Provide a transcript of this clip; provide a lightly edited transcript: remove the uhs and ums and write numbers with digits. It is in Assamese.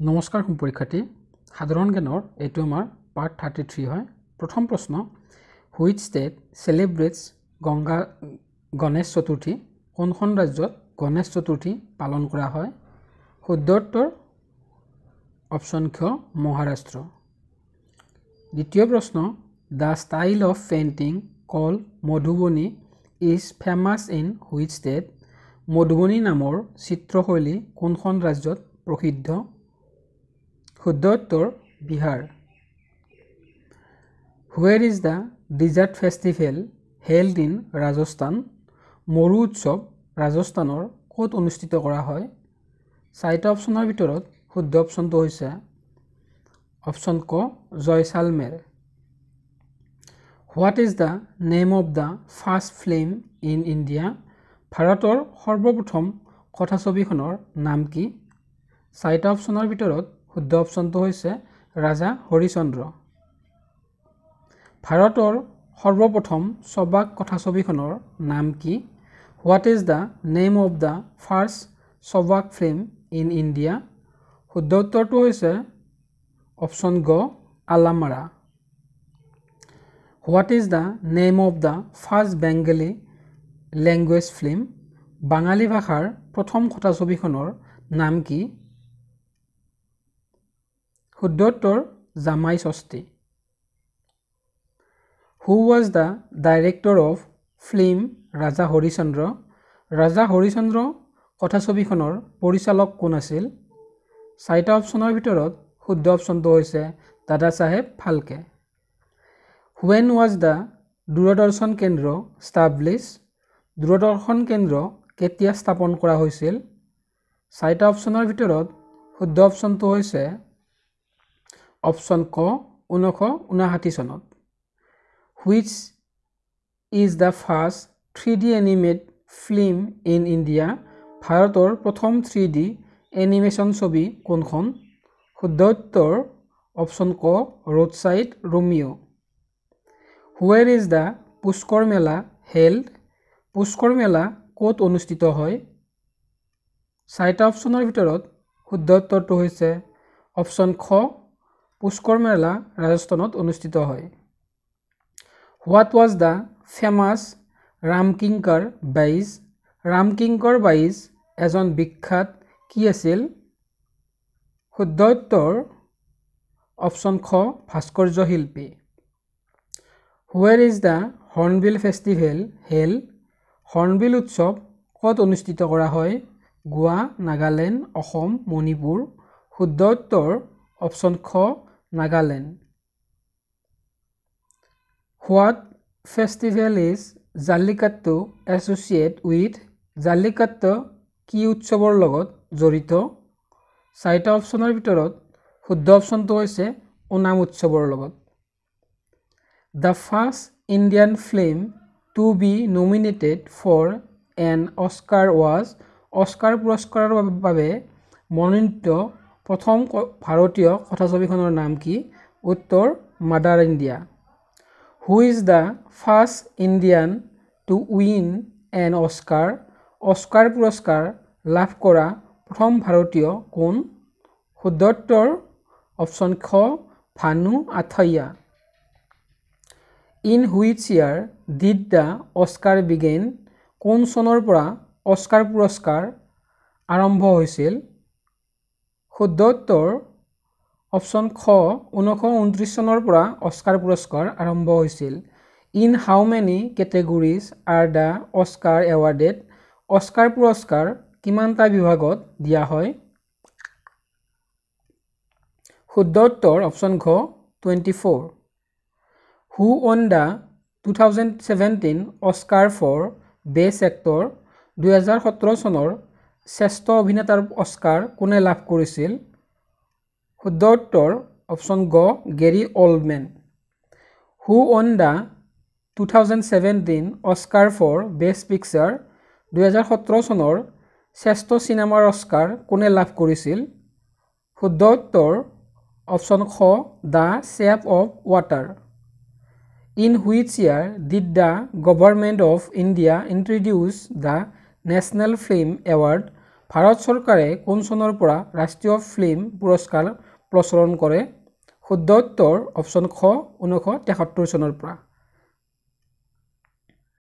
নমস্কাৰ পৰীক্ষাৰ্থী সাধাৰণ জ্ঞানৰ এইটো আমাৰ পাৰ্ট 33 হয় প্ৰথম প্ৰশ্ন হুইচ ষ্টেট সেলিব্ৰেটস গণেশ চতুৰ্থী কোনখন ৰাজ্যত গণেশ চতুৰ্থী পালন কৰা হয় শুদ্ধ উত্তৰ অপচন খ মহাৰাষ্ট্ৰ দ্বিতীয় প্ৰশ্ন the style of painting called Madhubani is famous in which state Madhubani নামৰ চিত্ৰশৈলী কোনখন ৰাজ্যত প্ৰসিদ্ধ শুদ্ধ উত্তৰ Bihar Where is the desert festival held in Rajasthan মৰু উৎসৱ ৰাজস্থানৰ ক'ত অনুষ্ঠিত কৰা হয় চাৰিটা অপচনৰ ভিতৰত শুদ্ধ অপচনটো হৈছে অপচন ক জয়সালমেৰ What is the name of the first film in India ভাৰতৰ সৰ্বপ্ৰথম কথাছবিখনৰ নাম কি চাৰিটা অপচনৰ ভিতৰত শুদ্ধ অপচনটো হৈছে ৰাজা হৰিচন্দ্ৰ ভাৰতৰ সৰ্বপ্ৰথম সবাক কথাছবিখনৰ নাম কি What is the name of the first সবাক film in India শুদ্ধ উত্তৰটো হৈছে অপচন গ আলামাৰা What is the name of the first Bengali language film বাঙালী ভাষাৰ প্ৰথম কথাছবিখনৰ নাম কি শুদ্ধ উত্তৰ জামাই ষষ্ঠী Who was the director of film Raja Harishchandra Raja Harishchandra কথাছবিখনৰ পৰিচালক কোন আছিল চাৰিটা অপচনৰ ভিতৰত শুদ্ধ অপচনটো হৈছে দাদা সাহেব ফালকে When was the দূৰদৰ্শন কেন্দ্ৰ established দূৰদৰ্শন কেন্দ্ৰ কেতিয়া স্থাপন কৰা হৈছিল চাৰিটা অপচনৰ ভিতৰত শুদ্ধ অপচনটো হৈছে অপচন ক 1959 চনত Which is the first 3D animated film in India ভাৰতৰ প্ৰথম 3D এনিমেশ্যন ছবি কোনখন শুদ্ধ উত্তৰ অপচন ক roadside Romeo Where is the Pushkar Mela held Pushkar Mela ক'ত অনুষ্ঠিত হয় চাৰিটা অপচনৰ ভিতৰত শুদ্ধ উত্তৰটো হৈছে অপচন খ পুষ্কৰ মেলা ৰাজস্থানত অনুষ্ঠিত হয় What was the famous Ramkinkar বাইজ Ramkinkar বাইজ এজন বিখ্যাত কি আছিল শুদ্ধ উত্তৰ অপচন খ ভাস্কৰ্য শিল্পী Where is the Hornbill Festival held hornbill উৎসৱ ক'ত অনুষ্ঠিত কৰা হয় গোৱা নাগালেণ্ড অসম মণিপুৰ শুদ্ধ উত্তৰ অপচন খ Nagaland What festival is Jallikattu associated with Jallikattu কি উৎসৱৰ লগত জড়িত চাৰিটা অপচনৰ ভিতৰত শুদ্ধ অপচনটো হৈছে ওনাম উৎসৱৰ লগত The first Indian film to be nominated for an Oscar was Oscar পুৰস্কাৰৰ বাবে মনোনীত প্ৰথম ভাৰতীয় কথাছবিখনৰ নাম কি উত্তৰ mother India Who is the first Indian to win an Oscar Oscar পুৰস্কাৰ লাভ কৰা প্ৰথম ভাৰতীয় কোন শুদ্ধ উত্তৰ অপচন খ ভানু Athaiya In which year did the Oscar begin কোন চনৰ পৰা অস্কাৰ পুৰস্কাৰ আৰম্ভ হৈছিল শুদ্ধ উত্তৰ অপচন খ 1929 চনৰ পৰা অস্কাৰ পুৰস্কাৰ আৰম্ভ হৈছিল In how many categories are the Oscar awarded Oscar পুৰস্কাৰ কিমানটা বিভাগত দিয়া হয় শুদ্ধ উত্তৰ অপচন খ 24 Who won the 2017 Oscar for Best Actor 2017 চনৰ শ্ৰেষ্ঠ অভিনেতাৰ অস্কাৰ কোনে লাভ কৰিছিল শুদ্ধ উত্তৰ অপচন গ Gary অল্ডমেন Who won the 2017 Oscar for Best Picture 2017 চনৰ শ্ৰেষ্ঠ চিনেমাৰ অস্কাৰ কোনে লাভ কৰিছিল শুদ্ধ উত্তৰ অপচন খ the shape of water In which year did the government of India introduce the National Film Award Bharat চৰকাৰে কোন চনৰ পৰা ৰাষ্ট্ৰীয় ফিল্ম পুৰস্কাৰ প্ৰচলন কৰে? শুদ্ধ উত্তৰ অপশ্যন খ 1973 চনৰ পৰা।